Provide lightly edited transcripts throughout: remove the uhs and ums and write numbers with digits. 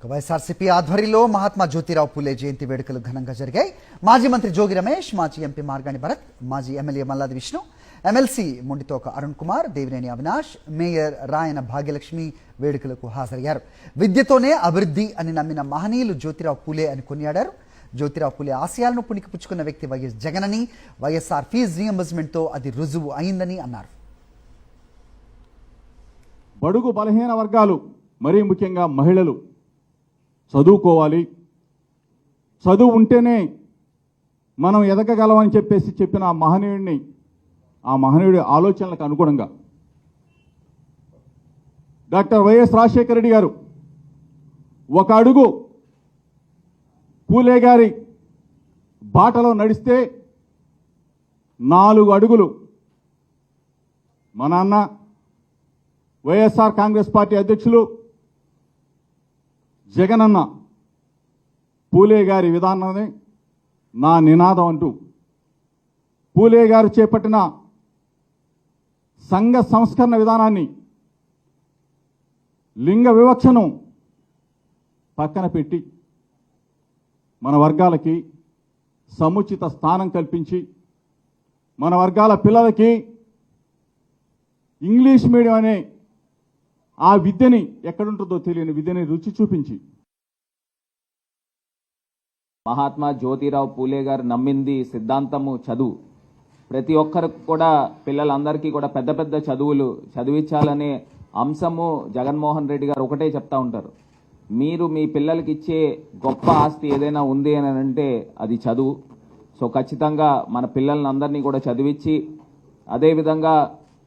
వైఎస్ఆర్సీపీ ఆధ్వర్యంలో మహాత్మా జ్యోతిరావు పూలే జయంతి వేడుకలు ఘనంగా జరిగాయి. మాజీ మంత్రి జోగి రమేష్, మాజీ ఎంపీ మార్గాని భరత్, మాజీ MLA Malladi Vishnu, MLC Monditoka Arun Kumar, Devineni Avinash, mayor Rayana Bhagyalakshmi వేడుకలకు హాజరయ్యారు. విద్యతోనే అభివృద్ధి అని నమ్మిన మహనీయులు జ్యోతిరావు పూలే అని కొనియాడారు. జ్యోతిరావు పూలే ఆశయాలను పుణికిపుచ్చుకున్న వ్యక్తి వైఎస్ జగన్ అని, వైఎస్ఆర్ ఫీజు రీఎంబర్స్మెంట్తో అది రుజువు అయిందని అన్నారు. బడుగు బలహీన వర్గాలు, మరీ ముఖ్యంగా మహిళలు చదువుకోవాలి, చదువు ఉంటేనే మనం ఎదగగలమని చెప్పిన ఆ మహనీయుడిని, ఆ మహనీయుడి ఆలోచనలకు అనుగుణంగా డాక్టర్ వైఎస్ రాజశేఖర రెడ్డి గారు ఒక అడుగు పూలే గారి బాటలో నడిస్తే 4 అడుగులు మా నాన్న వైఎస్ఆర్ కాంగ్రెస్ పార్టీ అధ్యక్షులు జగనన్న పూలే గారి విధానాన్ని నా నినాదం అంటూ పూలే గారు చేపట్టిన సంఘ సంస్కరణ విధానాన్ని, లింగ వివక్షను పక్కన పెట్టి మన వర్గాలకి సముచిత స్థానం కల్పించి, మన వర్గాల పిల్లలకి ఇంగ్లీష్ మీడియం అనే ఆ విద్యని, ఎక్కడుంటుందో తెలియని విద్యని రుచి చూపించి, మహాత్మా జ్యోతిరావు పూలే గారు నమ్మింది సిద్ధాంతము చదువు. ప్రతి ఒక్కరికి కూడా, పిల్లలందరికీ కూడా పెద్ద పెద్ద చదువులు చదివించాలనే అంశము జగన్మోహన్ రెడ్డి గారు ఒకటే చెప్తా ఉంటారు. మీరు మీ పిల్లలకి ఇచ్చే గొప్ప ఆస్తి ఏదైనా ఉంది అని అంటే అది చదువు. సో ఖచ్చితంగా మన పిల్లలందరినీ కూడా చదివించి, అదేవిధంగా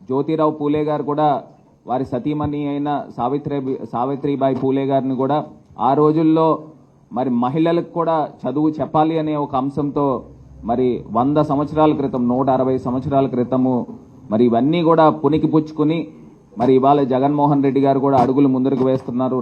జ్యోతిరావు పూలే గారు కూడా వారి సతీమణి అయిన సావిత్రిబాయి పూలే గారిని కూడా ఆ రోజుల్లో మరి మహిళలకు కూడా చదువు చెప్పాలి అనే ఒక అంశంతో మరి 100 సంవత్సరాల క్రితం, 160 సంవత్సరాల క్రితము మరి ఇవన్నీ కూడా పుణికిపుచ్చుకుని మరి ఇవాళ జగన్మోహన్ రెడ్డి గారు కూడా అడుగులు ముందుకు వేస్తున్నారు.